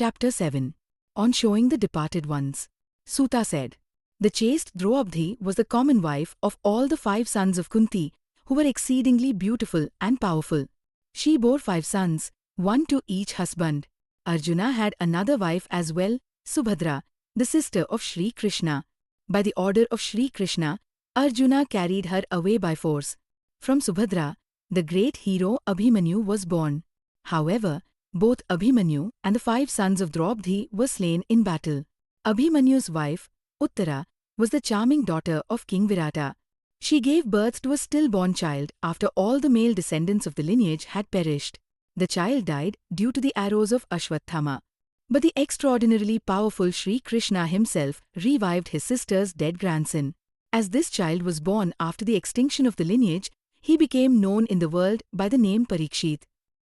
Chapter 7. On Showing the Departed Ones. Suta said, the chaste Draupadi was the common wife of all the 5 sons of Kunti, who were exceedingly beautiful and powerful. She bore 5 sons, one to each husband. Arjuna had another wife as well, Subhadra, the sister of Sri Krishna. By the order of Sri Krishna, Arjuna carried her away by force. From Subhadra, the great hero Abhimanyu was born. However, both Abhimanyu and the 5 sons of Draupadi were slain in battle. Abhimanyu's wife, Uttara, was the charming daughter of King Virata. She gave birth to a stillborn child after all the male descendants of the lineage had perished. The child died due to the arrows of Ashwatthama. But the extraordinarily powerful Sri Krishna himself revived his sister's dead grandson. As this child was born after the extinction of the lineage, he became known in the world by the name Parikshit.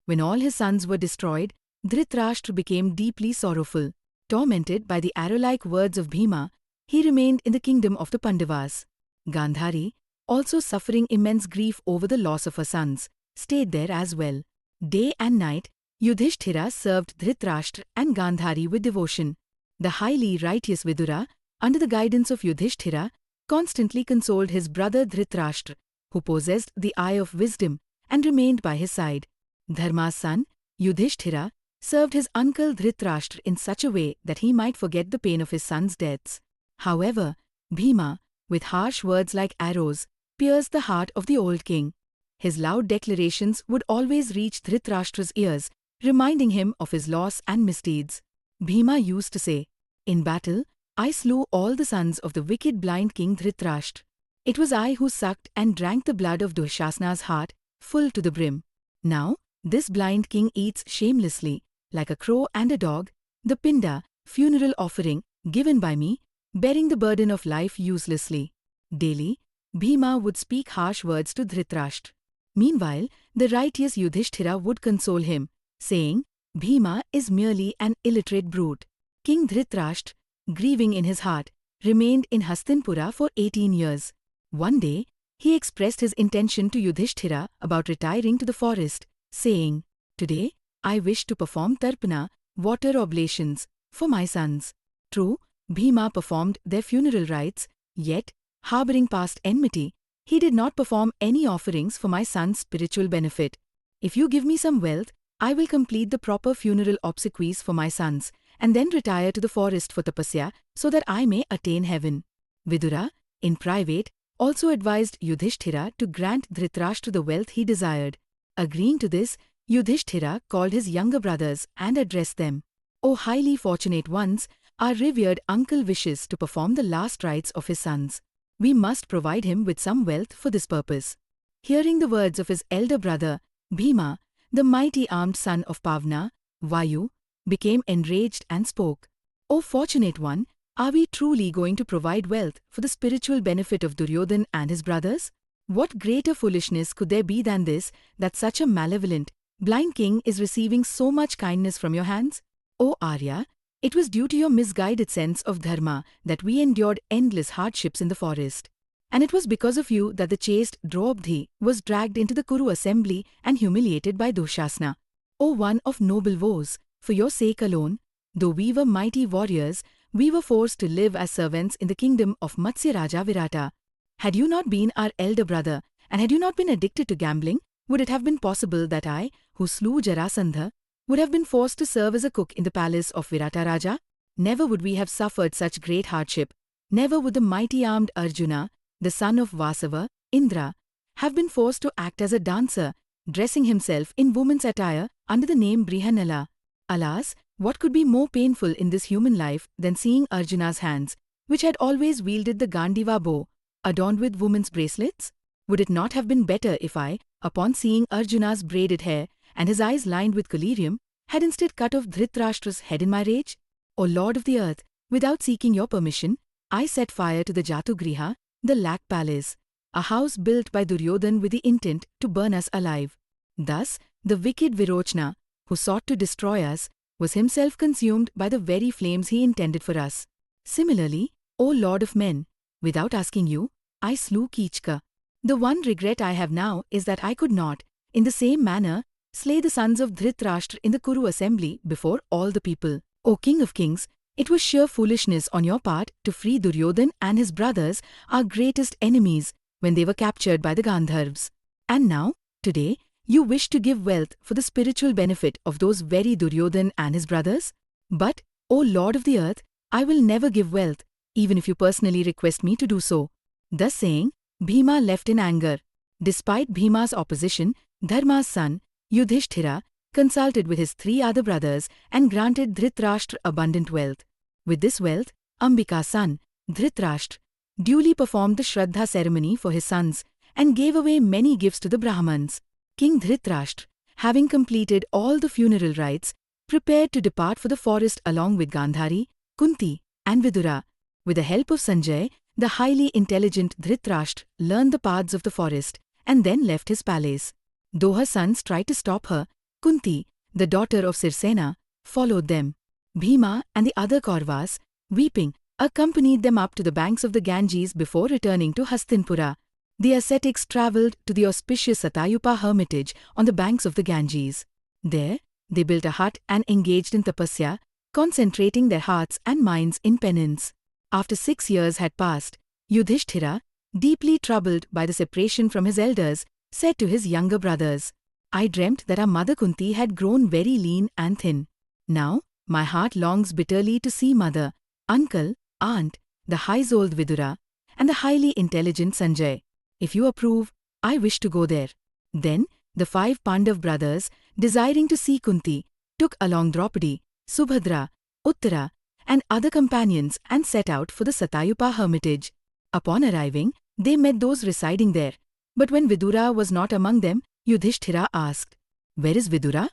When all his sons were destroyed, Dhritarashtra became deeply sorrowful. Tormented by the arrow-like words of Bhima, he remained in the kingdom of the Pandavas. Gandhari, also suffering immense grief over the loss of her sons, stayed there as well. Day and night, Yudhishthira served Dhritarashtra and Gandhari with devotion. The highly righteous Vidura, under the guidance of Yudhishthira, constantly consoled his brother Dhritarashtra, who possessed the eye of wisdom and remained by his side. Dharma's son, Yudhishthira, served his uncle Dhritarashtra in such a way that he might forget the pain of his sons' deaths. However, Bhima, with harsh words like arrows, pierced the heart of the old king. His loud declarations would always reach Dhritarashtra's ears, reminding him of his loss and misdeeds. Bhima used to say, "In battle, I slew all the sons of the wicked blind king Dhritarashtra. It was I who sucked and drank the blood of Dushasana's heart, full to the brim. Now, this blind king eats shamelessly, like a crow and a dog, the pinda, funeral offering, given by me, bearing the burden of life uselessly." Daily, Bhima would speak harsh words to Dhritarashtra. Meanwhile, the righteous Yudhishthira would console him, saying, "Bhima is merely an illiterate brute." King Dhritarashtra, grieving in his heart, remained in Hastinapura for 18 years. One day, he expressed his intention to Yudhishthira about retiring to the forest, saying, "Today, I wish to perform tarpana, water oblations, for my sons." True, Bhima performed their funeral rites, yet, harboring past enmity, he did not perform any offerings for my son's spiritual benefit. "If you give me some wealth, I will complete the proper funeral obsequies for my sons, and then retire to the forest for tapasya so that I may attain heaven." Vidura, in private, also advised Yudhishthira to grant Dhritarashtra the wealth he desired. Agreeing to this, Yudhishthira called his younger brothers and addressed them. "O highly fortunate ones, our revered uncle wishes to perform the last rites of his sons. We must provide him with some wealth for this purpose." Hearing the words of his elder brother, Bhima, the mighty armed son of Pavna, Vayu, became enraged and spoke, "O fortunate one, are we truly going to provide wealth for the spiritual benefit of Duryodhan and his brothers? What greater foolishness could there be than this, that such a malevolent, blind king is receiving so much kindness from your hands? O Arya, it was due to your misguided sense of dharma that we endured endless hardships in the forest. And it was because of you that the chaste Draupadi was dragged into the Kuru assembly and humiliated by Dushasana. O one of noble woes, for your sake alone, though we were mighty warriors, we were forced to live as servants in the kingdom of Matsya Raja Virata. Had you not been our elder brother, and had you not been addicted to gambling, would it have been possible that I, who slew Jarasandha, would have been forced to serve as a cook in the palace of Virata Raja? Never would we have suffered such great hardship. Never would the mighty armed Arjuna, the son of Vasava, Indra, have been forced to act as a dancer, dressing himself in woman's attire under the name Brihanala. Alas, what could be more painful in this human life than seeing Arjuna's hands, which had always wielded the Gandiva bow, adorned with women's bracelets? Would it not have been better if I, upon seeing Arjuna's braided hair and his eyes lined with collyrium, had instead cut off Dhritarashtra's head in my rage? O Lord of the earth, without seeking your permission, I set fire to the Jatugriha, the Lac Palace, a house built by Duryodhan with the intent to burn us alive. Thus, the wicked Virochna, who sought to destroy us, was himself consumed by the very flames he intended for us. Similarly, O Lord of men, without asking you, I slew Kichka. The one regret I have now is that I could not, in the same manner, slay the sons of Dhritarashtra in the Kuru assembly before all the people. O King of Kings, it was sheer foolishness on your part to free Duryodhan and his brothers, our greatest enemies, when they were captured by the Gandharvas. And now, today, you wish to give wealth for the spiritual benefit of those very Duryodhan and his brothers? But, O Lord of the earth, I will never give wealth, even if you personally request me to do so. Thus saying, Bhima left in anger. Despite Bhima's opposition, Dharma's son, Yudhishthira, consulted with his 3 other brothers and granted Dhritarashtra abundant wealth. With this wealth, Ambika's son, Dhritarashtra, duly performed the Shraddha ceremony for his sons and gave away many gifts to the Brahmans. King Dhritarashtra, having completed all the funeral rites, prepared to depart for the forest along with Gandhari, Kunti, and Vidura. With the help of Sanjay, the highly intelligent Dhritarashtra learned the paths of the forest and then left his palace. Though her sons tried to stop her, Kunti, the daughter of Sirsena, followed them. Bhima and the other Kauravas, weeping, accompanied them up to the banks of the Ganges before returning to Hastinapura. The ascetics travelled to the auspicious Satayupa hermitage on the banks of the Ganges. There, they built a hut and engaged in tapasya, concentrating their hearts and minds in penance. After 6 years had passed, Yudhishthira, deeply troubled by the separation from his elders, said to his younger brothers, I dreamt that our mother Kunti had grown very lean and thin. Now, my heart longs bitterly to see mother, uncle, aunt, the high-souled Vidura, and the highly intelligent Sanjay. If you approve, I wish to go there. Then, the 5 Pandav brothers, desiring to see Kunti, took along Draupadi, Subhadra, Uttara, and other companions and set out for the Satayupa hermitage. Upon arriving, they met those residing there. But when Vidura was not among them, Yudhishthira asked, Where is Vidura?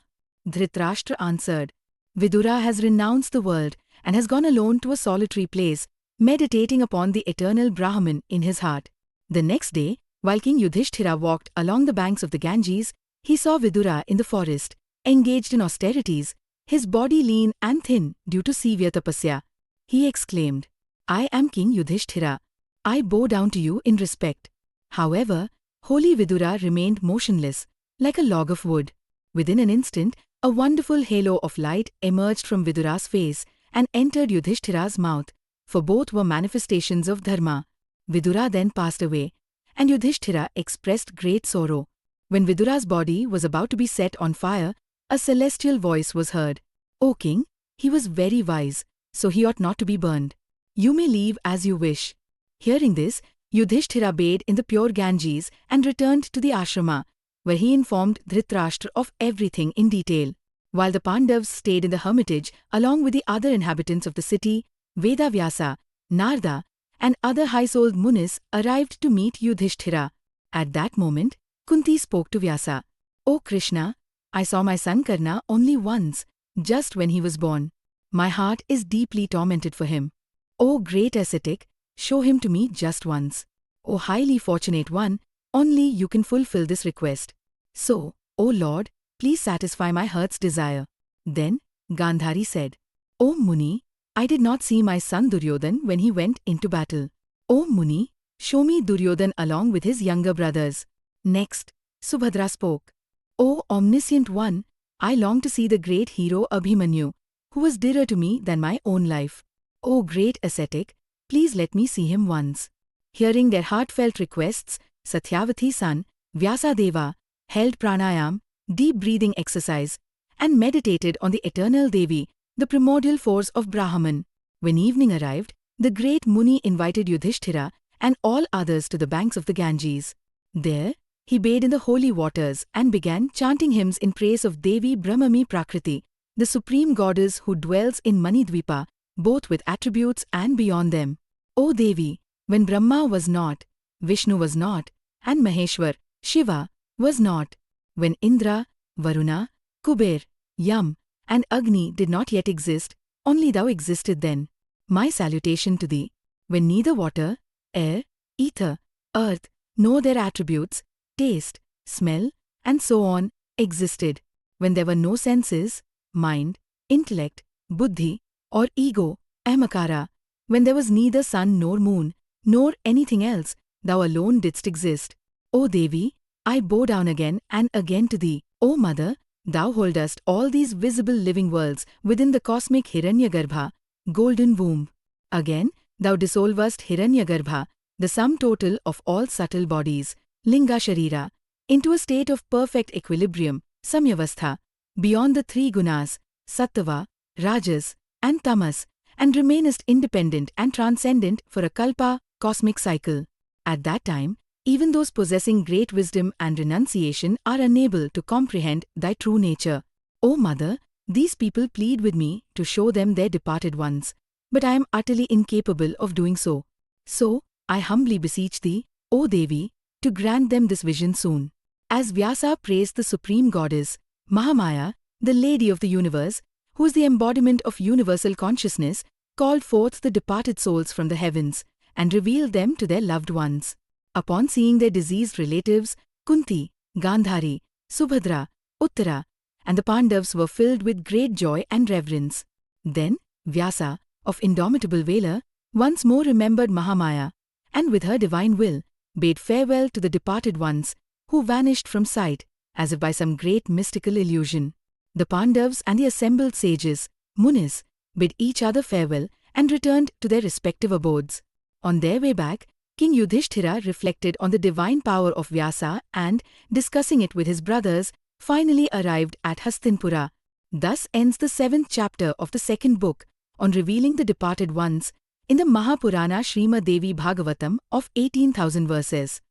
Dhritarashtra answered, Vidura has renounced the world and has gone alone to a solitary place, meditating upon the eternal Brahman in his heart. The next day, while King Yudhishthira walked along the banks of the Ganges, he saw Vidura in the forest, engaged in austerities, his body lean and thin due to severe tapasya. He exclaimed, I am King Yudhishthira. I bow down to you in respect. However, holy Vidura remained motionless, like a log of wood. Within an instant, a wonderful halo of light emerged from Vidura's face and entered Yudhishthira's mouth, for both were manifestations of Dharma. Vidura then passed away, and Yudhishthira expressed great sorrow. When Vidura's body was about to be set on fire, a celestial voice was heard. O king, he was very wise, so he ought not to be burned. You may leave as you wish. Hearing this, Yudhishthira bathed in the pure Ganges and returned to the ashrama, where he informed Dhritarashtra of everything in detail. While the Pandavas stayed in the hermitage along with the other inhabitants of the city, Vedavyasa, Narada, and other high-souled munis arrived to meet Yudhishthira. At that moment, Kunti spoke to Vyasa. O Krishna, I saw my son Karna only once, just when he was born. My heart is deeply tormented for him. O great ascetic, show him to me just once. O highly fortunate one, only you can fulfill this request. So, O Lord, please satisfy my heart's desire. Then, Gandhari said, O Muni, I did not see my son Duryodhan when he went into battle. O Muni, show me Duryodhan along with his younger brothers. Next, Subhadra spoke. O omniscient one, I long to see the great hero Abhimanyu, who was dearer to me than my own life. O great ascetic, please let me see him once. Hearing their heartfelt requests, Satyavati's son, Vyasadeva, held pranayam, deep breathing exercise, and meditated on the eternal Devi, the primordial force of Brahman. When evening arrived, the great Muni invited Yudhishthira and all others to the banks of the Ganges. There, he bathed in the holy waters and began chanting hymns in praise of Devi Brahmami Prakriti, the supreme goddess who dwells in Manidvipa, both with attributes and beyond them. O Devi, when Brahma was not, Vishnu was not, and Maheshwar, Shiva, was not, when Indra, Varuna, Kuber, Yam, and Agni did not yet exist, only thou existed then. My salutation to thee, when neither water, air, ether, earth, nor their attributes, taste, smell, and so on, existed, when there were no senses, mind, intellect, buddhi, or ego, ahankara, when there was neither sun nor moon, nor anything else, thou alone didst exist. O Devi, I bow down again and again to thee. O Mother, Thou holdest all these visible living worlds within the cosmic Hiranyagarbha, golden womb. Again, thou dissolvest Hiranyagarbha, the sum total of all subtle bodies, Linga Sharira, into a state of perfect equilibrium, Samyavastha, beyond the three gunas, Sattva, Rajas, and Tamas, and remainest independent and transcendent for a kalpa, cosmic cycle. At that time, even those possessing great wisdom and renunciation are unable to comprehend thy true nature. O Mother, these people plead with me to show them their departed ones, but I am utterly incapable of doing so. So, I humbly beseech thee, O Devi, to grant them this vision soon. As Vyasa praised the Supreme Goddess, Mahamaya, the Lady of the Universe, who is the embodiment of universal consciousness, called forth the departed souls from the heavens, and revealed them to their loved ones. Upon seeing their deceased relatives, Kunti, Gandhari, Subhadra, Uttara, and the Pandavas were filled with great joy and reverence. Then, Vyasa, of indomitable valor, once more remembered Mahamaya, and with her divine will, bade farewell to the departed ones, who vanished from sight, as if by some great mystical illusion. The Pandavas and the assembled sages, Munis, bid each other farewell and returned to their respective abodes. On their way back, King Yudhishthira reflected on the divine power of Vyasa and, discussing it with his brothers, finally arrived at Hastinapura. Thus ends the 7th chapter of the 2nd book, on revealing the departed ones, in the Mahapurana Srimad Devi Bhagavatam of 18,000 verses.